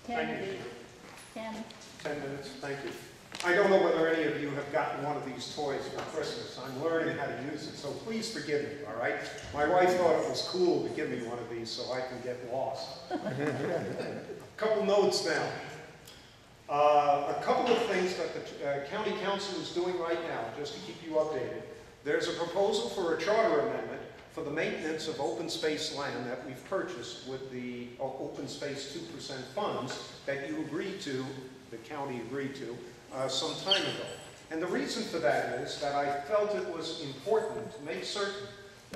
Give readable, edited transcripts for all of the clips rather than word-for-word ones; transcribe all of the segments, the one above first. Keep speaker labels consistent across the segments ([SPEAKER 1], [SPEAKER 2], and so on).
[SPEAKER 1] Kennedy. 10.
[SPEAKER 2] 10 minutes, thank you. I don't know whether any of you have gotten one of these toys for Christmas. I'm learning how to use it, so please forgive me, all right? My wife thought it was cool to give me one of these so I can get lost. A couple notes now. A couple of things that the County Council is doing right now, just to keep you updated. There's a proposal for a charter amendment for the maintenance of open space land that we've purchased with the open space 2% funds that you agreed to, the county agreed to, some time ago. And the reason for that is that I felt it was important to make certain,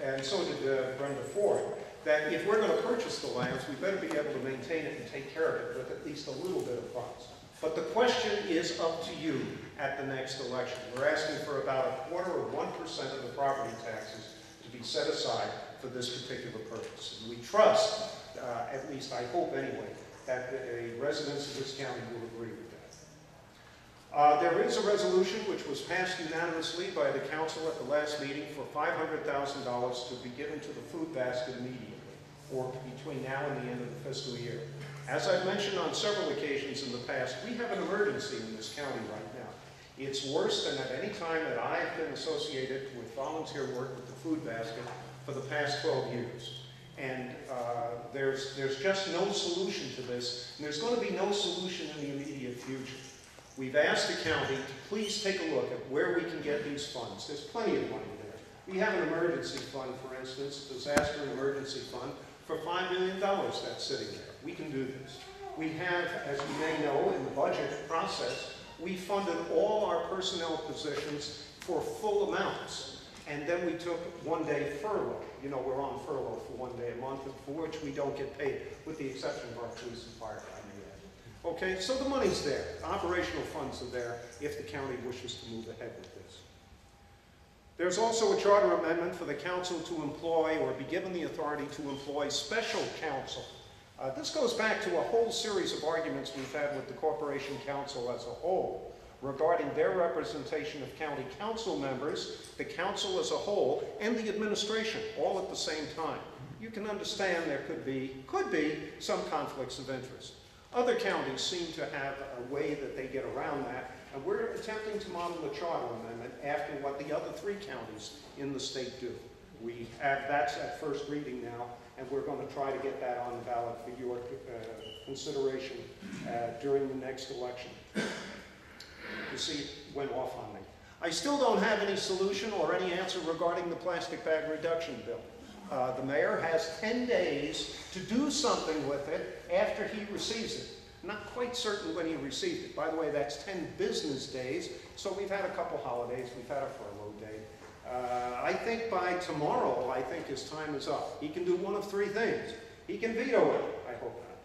[SPEAKER 2] and so did Brenda Ford, that if we're going to purchase the lands, we better be able to maintain it and take care of it with at least a little bit of funds. But the question is up to you at the next election. We're asking for about 1/4 of 1% of the property taxes to be set aside for this particular purpose. And we trust, at least I hope anyway, that the residents of this county will agree with that. There is a resolution which was passed unanimously by the council at the last meeting for $500,000 to be given to the food basket immediately, or between now and the end of the fiscal year. As I've mentioned on several occasions in the past, we have an emergency in this county right now. It's worse than at any time that I've been associated with volunteer work with the food basket for the past 12 years. And there's just no solution to this, and there's going to be no solution in the immediate future. We've asked the county to please take a look at where we can get these funds. There's plenty of money there. We have an emergency fund, for instance, a disaster emergency fund, for $5 million that's sitting there. We can do this. We have, as you may know, in the budget process, we funded all our personnel positions for full amounts. And then we took 1-day furlough. You know, we're on furlough for 1 day a month, for which we don't get paid, with the exception of our police and firefighting unit. Okay, so the money's there. Operational funds are there if the county wishes to move ahead with this. There's also a charter amendment for the council to employ, or be given the authority to employ, special counsel. This goes back to a whole series of arguments we've had with the Corporation Council as a whole regarding their representation of county council members, the council as a whole, and the administration all at the same time. You can understand there could be some conflicts of interest. Other counties seem to have a way that they get around that, and we're attempting to model a charter amendment after what the other 3 counties in the state do. We have that's at first reading now, and we're going to try to get that on the ballot for your consideration during the next election. You see, it went off on me. I still don't have any solution or any answer regarding the plastic bag reduction bill. The mayor has 10 days to do something with it after he receives it. Not quite certain when he received it. By the way, that's 10 business days, so we've had a couple holidays. We've had a furlough day. I think by tomorrow, I think his time is up. He can do one of 3 things. He can veto it. I hope not.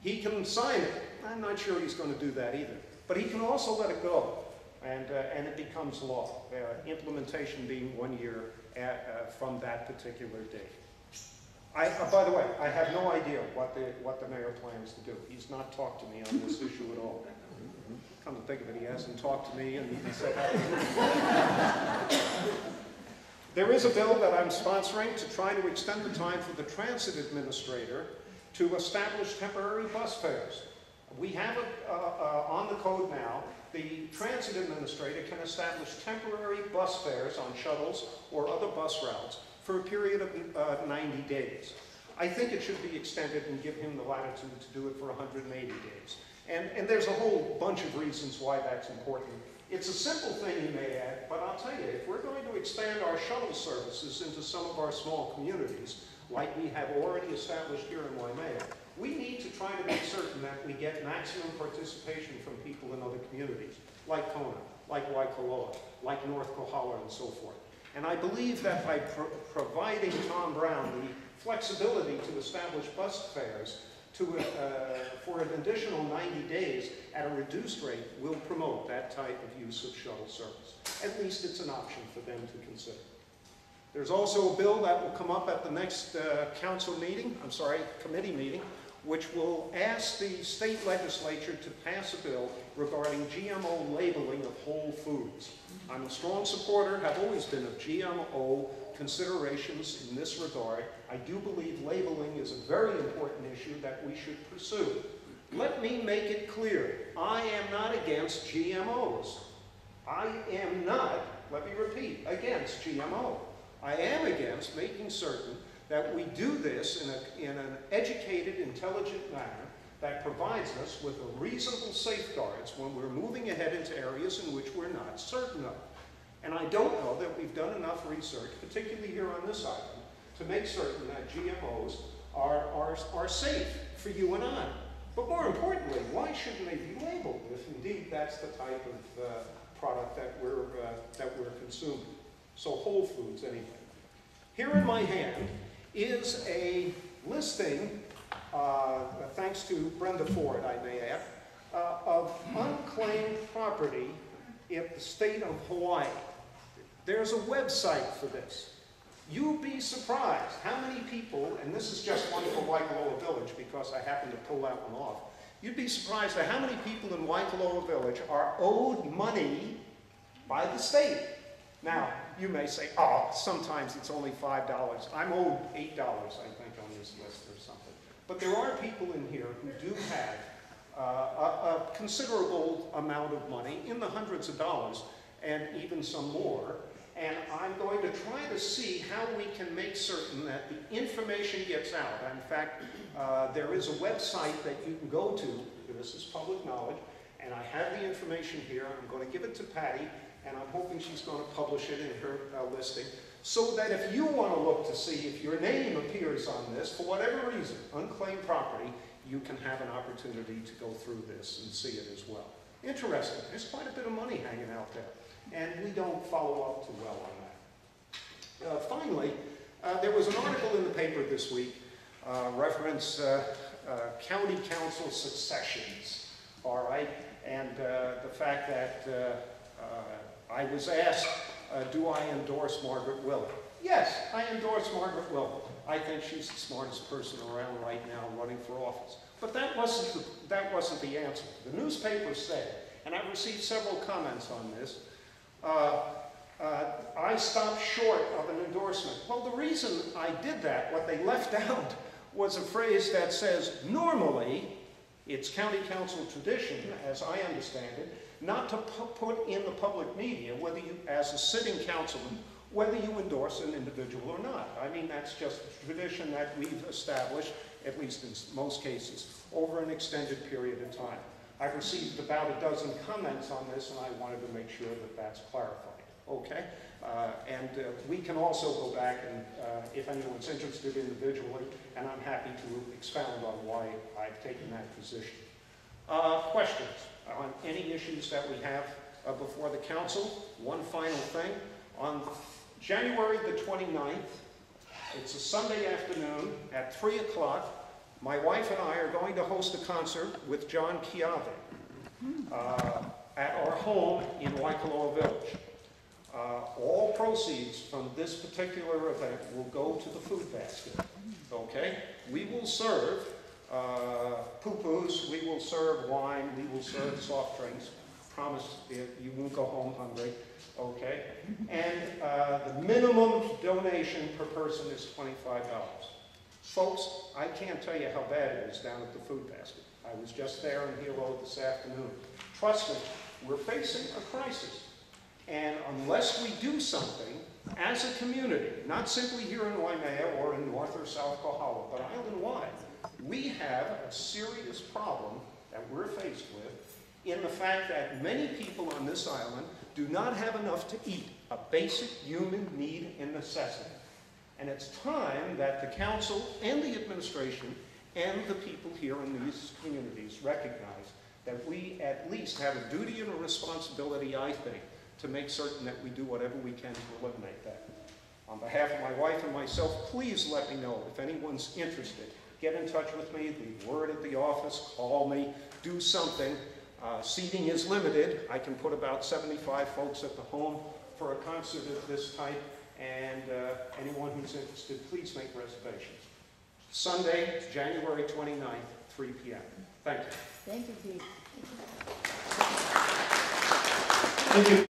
[SPEAKER 2] He can sign it. I'm not sure he's going to do that either. But he can also let it go, and it becomes law. Implementation being 1 year from that particular date. By the way, I have no idea what the mayor plans to do. He's not talked to me on this issue at all. Come to think of it, he hasn't talked to me, and he said there is a bill that I'm sponsoring to try to extend the time for the transit administrator to establish temporary bus fares. We have it on the code now. The transit administrator can establish temporary bus fares on shuttles or other bus routes for a period of 90 days. I think it should be extended and give him the latitude to do it for 180 days. And there's a whole bunch of reasons why that's important. It's a simple thing, you may add, but I'll tell you, if we're going to expand our shuttle services into some of our small communities, like we have already established here in Waimea, we need to try to make certain that we get maximum participation from people in other communities, like Kona, like Waikoloa, like North Kohala, and so forth. And I believe that by providing Tom Brown the flexibility to establish bus fares for an additional 90 days at a reduced rate will promote that type of use of shuttle service. At least it's an option for them to consider. There's also a bill that will come up at the next committee meeting, which will ask the state legislature to pass a bill regarding GMO labeling of whole foods. I'm a strong supporter, have always been, of GMO considerations in this regard. I do believe labeling is a very important issue that we should pursue. Let me make it clear, I am not against GMOs. I am not, let me repeat, against GMO. I am against making certain that we do this in an educated, intelligent manner that provides us with a reasonable safeguards when we're moving ahead into areas in which we're not certain of. And I don't know that we've done enough research, particularly here on this island, to make certain that GMOs are safe for you and I. But more importantly, why shouldn't they be labeled if indeed that's the type of product that we're consuming? So whole foods anyway. Here in my hand is a listing, thanks to Brenda Ford, I may add, of unclaimed property in the state of Hawaii. There's a website for this. You'd be surprised how many people, and this is just one for Waikoloa Village because I happened to pull that one off. You'd be surprised at how many people in Waikoloa Village are owed money by the state. Now, you may say, oh, sometimes it's only $5. I'm owed $8, I think, on this list or something. But there are people in here who do have a considerable amount of money, in the hundreds of dollars, and even some more. And I'm going to try to see how we can make certain that the information gets out. In fact, there is a website that you can go to. This is public knowledge. And I have the information here. I'm going to give it to Patty, and I'm hoping she's going to publish it in her listing, so that if you want to look to see if your name appears on this, for whatever reason, unclaimed property, you can have an opportunity to go through this and see it as well. Interesting. There's quite a bit of money hanging out there, and we don't follow up too well on that. Finally, there was an article in the paper this week, reference county council successions, all right? And the fact that I was asked, do I endorse Margaret Willett? Yes, I endorse Margaret Willett. I think she's the smartest person around right now running for office. But that wasn't the answer. The newspaper said, and I've received several comments on this, I stopped short of an endorsement. Well, the reason I did that, what they left out, was a phrase that says, normally, it's county council tradition, as I understand it, not to put in the public media, whether you, as a sitting councilman, whether you endorse an individual or not. I mean, that's just a tradition that we've established, at least in most cases, over an extended period of time. I've received about a dozen comments on this, and I wanted to make sure that that's clarified. Okay? We can also go back and, if anyone's interested individually, and I'm happy to expound on why I've taken that position. Questions on any issues that we have before the council? One final thing. On January the 29th, it's a Sunday afternoon at 3 o'clock, my wife and I are going to host a concert with John Chiave at our home in Waikoloa Village. All proceeds from this particular event will go to the food basket, okay? We will serve poo-poos, we will serve wine, we will serve soft drinks. Promise you won't go home hungry, okay? And the minimum donation per person is $25. Folks, I can't tell you how bad it is down at the food basket. I was just there in Hilo this afternoon. Trust me, we're facing a crisis. And unless we do something as a community, not simply here in Waimea or in North or South Kohala, but island-wide, we have a serious problem that we're faced with in the fact that many people on this island do not have enough to eat, a basic human need and necessity. And it's time that the council and the administration and the people here in these communities recognize that we at least have a duty and a responsibility, I think, to make certain that we do whatever we can to eliminate that. On behalf of my wife and myself, please let me know if anyone's interested. Get in touch with me, leave word at the office, call me, do something. Seating is limited. I can put about 75 folks at the home for a concert of this type, and anyone who's interested, please make reservations. Sunday, January 29th, 3 p.m. Thank you.
[SPEAKER 1] Thank you, Pete.
[SPEAKER 2] Thank you.